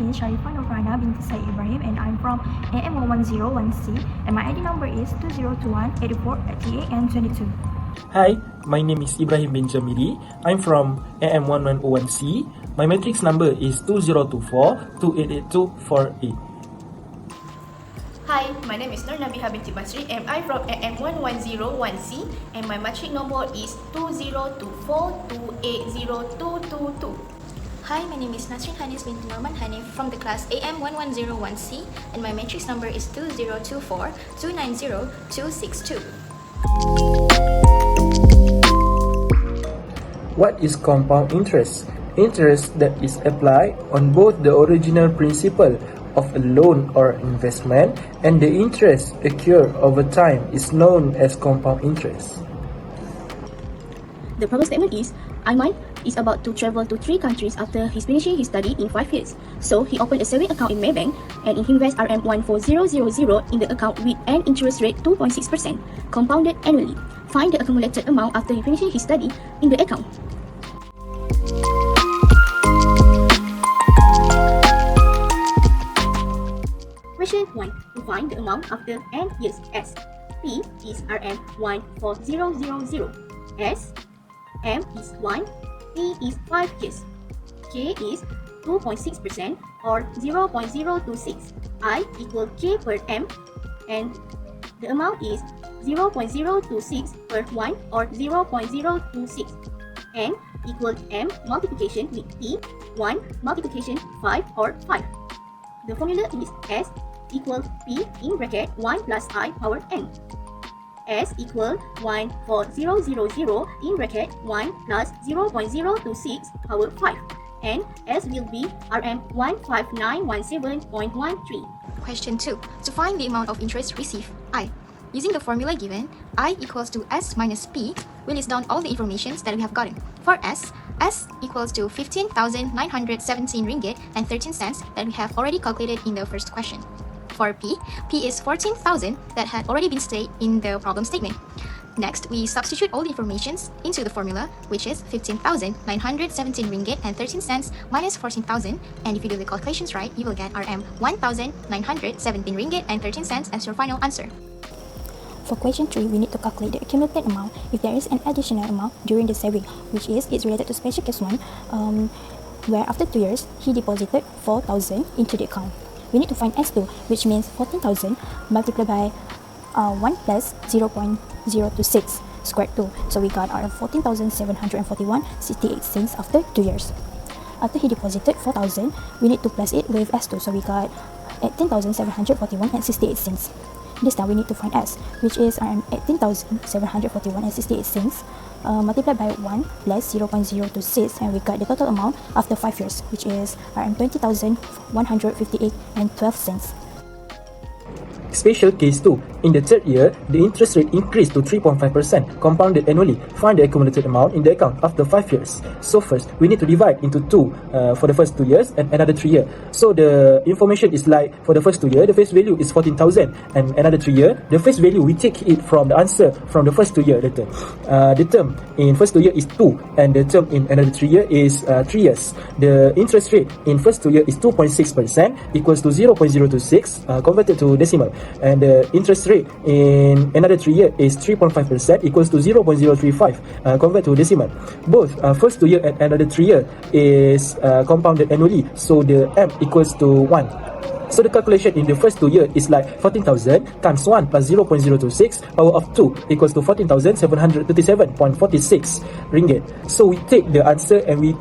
is SHARIFAH BINTI IBRAHIM, and I'm from AM1101C, and my ID number is 2021-84-38 and 22. Hi, my name is Ibrahim bin Jamili. I'm from AM1101C. My matrix number is 2024-288248. Hi, my name is NABEEHA binti and I'm from AM1101C, and my matric number is 2024280222. Hi, my name is NASREEN HANIS Hanif from the class AM1101C, and my matrix number is 2024290262. What is compound interest? Interest that is applied on both the original principal of a loan or investment and the interest accrued over time is known as compound interest. The problem statement is, Aiman is about to travel to 3 countries after he's finishing his study in 5 years. So he opened a saving account in Maybank and he invests RM14000 in the account with an interest rate 2.6% compounded annually. Find the accumulated amount after he finishes his study in the account. Question 1. To find the amount after n years S. P is RM14000. S. M is 1. T is 5 years. K is 2.6% or 0.026. I equal K per M, and the amount is 0.026 per 1 or 0.026. N equal M multiplication with T, 1 multiplication 5 or 5. The formula is S equal P in bracket 1 plus I power N. S equal 14000 in bracket 1 plus 0.026 power 5. And S will be RM15917.13. Question 2. To find the amount of interest received, I. Using the formula given, I equals to S minus P, we list down all the information that we have gotten. For S equals to 15,917 ringgit and 13 cents that we have already calculated in the first question. For P is 14,000 that had already been stated in the problem statement. Next, we substitute all the informations into the formula, which is 15,917 ringgit and 13 cents minus 14,000, and if you do the calculations right, you will get RM 1,917 ringgit and 13 cents as your final answer. For question 3, we need to calculate the accumulated amount if there is an additional amount during the saving, which is it's related to special case 1, where after 2 years, he deposited 4,000 into the account. We need to find S2, which means 14,000 multiplied by 1 plus 0.026 squared 2. So we got our 14,741.68 cents after 2 years. After he deposited 4,000, we need to plus it with S2. So we got 18,741.68 cents. This time we need to find S, which is 18,741.68 cents multiplied by 1 plus 0.026, and we got the total amount after 5 years, which is 20,158.12 cents. Special case 2. In the third year, the interest rate increased to 3.5% compounded annually. Find the accumulated amount in the account after 5 years. So first, we need to divide into 2 for the first 2 years and another 3 years. So the information is like, for the first 2 years, the face value is 14,000, and another 3 years, the face value, we take it from the answer from the first 2 years. The term in first 2 years is 2, and the term in another 3 years is 3 years. The interest rate in first 2 years is 2.6% equals to 0.026 converted to decimal. And the interest rate in another 3 years is 3.5% equals to 0.035 converted to decimal. Both first 2 years and another 3 years is compounded annually, so the M equals to 1. So the calculation in the first 2 years is like 14,000 times 1 plus 0.026 power of 2 equals to 14,737.46 ringgit. So we take the answer and we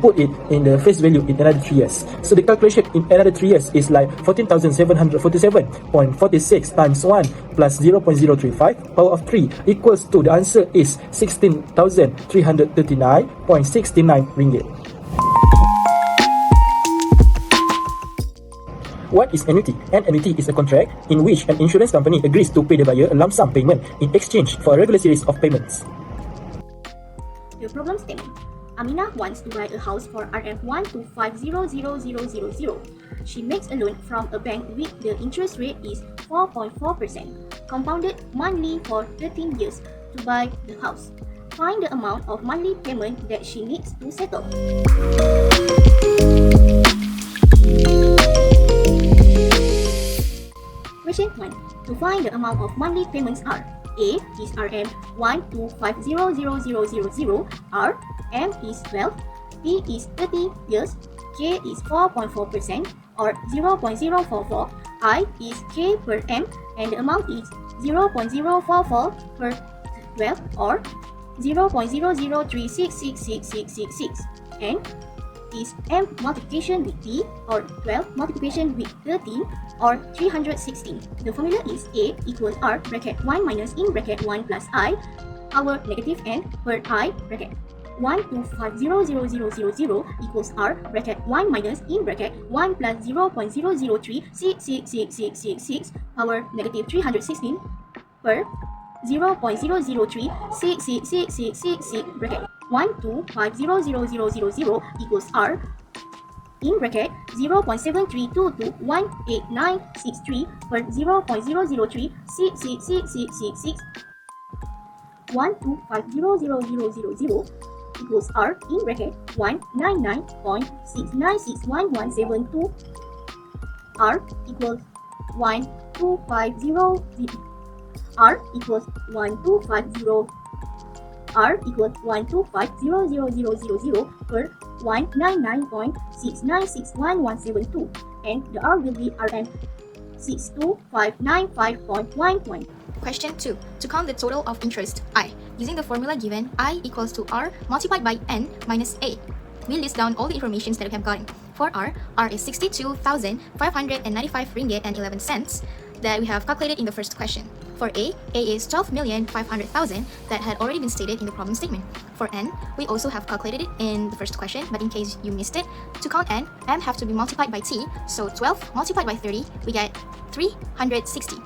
put it in the face value in another 3 years. So the calculation in another 3 years is like 14,747.46 times 1 plus 0.035 power of 3 equals to, the answer is 16,339.69 ringgit. What is annuity? An annuity is a contract in which an insurance company agrees to pay the buyer a lump sum payment in exchange for a regular series of payments. The problem statement. Amina wants to buy a house for RM125,000. She makes a loan from a bank with the interest rate is 4.4%, compounded monthly for 13 years to buy the house. Find the amount of monthly payment that she needs to settle. Question 1. To find the amount of monthly payments are: A is RM 1250000, R M is 12, T is 30 years, K is 4.4% or 0.044, I is K per M and the amount is 0.044 per 12 or 0.00366666, and is M multiplication with T or 12 multiplication with 13 or 316. The formula is A equals R bracket 1 minus in bracket 1 plus I power negative n per I bracket 1250000 equals R bracket 1 minus in bracket 1 plus 0.003666666 power negative 316 per 0.003666666 bracket 1250000 equals R in bracket 0.7322189963 per 0.003666666 1250000 equals R in bracket 199.6961172 R equals 1250 R equals 1250 R equals 1250000 per 199.6961172, and the R will be Rn 62595.1. Question 2. To count the total of interest, I, using the formula given, I equals to R multiplied by N minus A. We list down all the information that we have gotten. For R is 62,595 ringgit and 11 cents that we have calculated in the first question. For A is 12,500,000 that had already been stated in the problem statement. For N, we also have calculated it in the first question, but in case you missed it, to count N, M have to be multiplied by T, so 12 multiplied by 30, we get 360.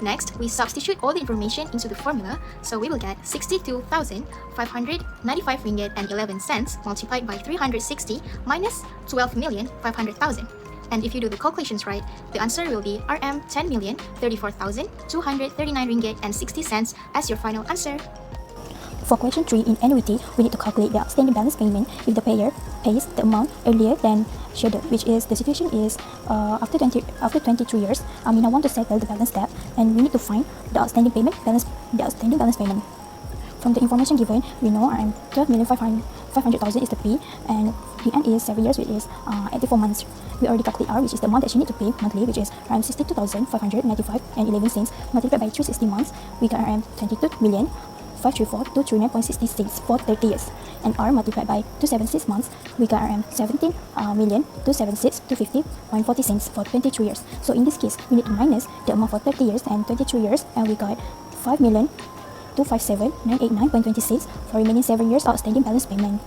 Next, we substitute all the information into the formula, so we will get 62,595 ringgit and 11 cents multiplied by 360 minus 12,500,000. And if you do the calculations right, the answer will be RM 10,034,239 ringgit and 60 cents as your final answer. For question 3, in annuity, we need to calculate the outstanding balance payment if the payer pays the amount earlier than scheduled, which is the situation is after 23 years, Amina want to settle the balance debt, and we need to find the outstanding balance payment. From the information given, we know 12,500,000 is the P, and the N is 7 years, which is 84 months. We already calculate R, which is the amount that she need to pay monthly, which is around 62,595 and 11 cents multiplied by 360 months. We got around 22,534,239.66 for 30 years. And R multiplied by 276 months, we got around 17,276,250.40 cents for 23 years. So in this case, we need to minus the amount for 30 years and 23 years, and we got 5,257,989.26 for remaining 7 years outstanding balance payment.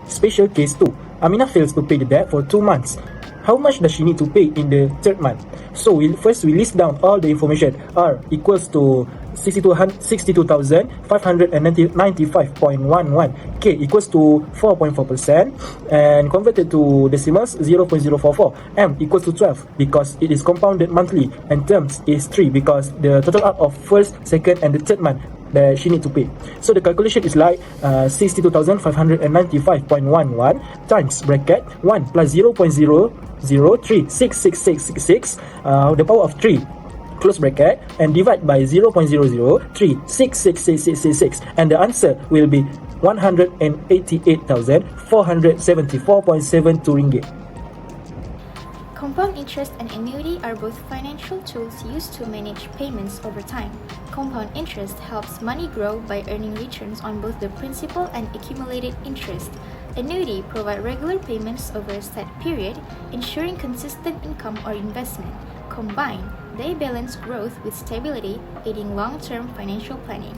Special case 2. Amina fails to pay the debt for 2 months. How much does she need to pay in the third month? So we list down all the information. R equals to 62,595.11. K equals to 4.4% and converted to decimals 0.044. M equals to 12 because it is compounded monthly, and terms is 3 because the total out of first, second and the third month that she need to pay. So the calculation is like 62,595.11 times bracket 1 plus 0.0036666, the power of 3, close bracket, and divide by 0.003666666, and the answer will be 188,474.72 ringgit. Compound interest and annuity are both financial tools used to manage payments over time. Compound interest helps money grow by earning returns on both the principal and accumulated interest. Annuity provide regular payments over a set period, ensuring consistent income or investment. Combined, they balance growth with stability, aiding long-term financial planning.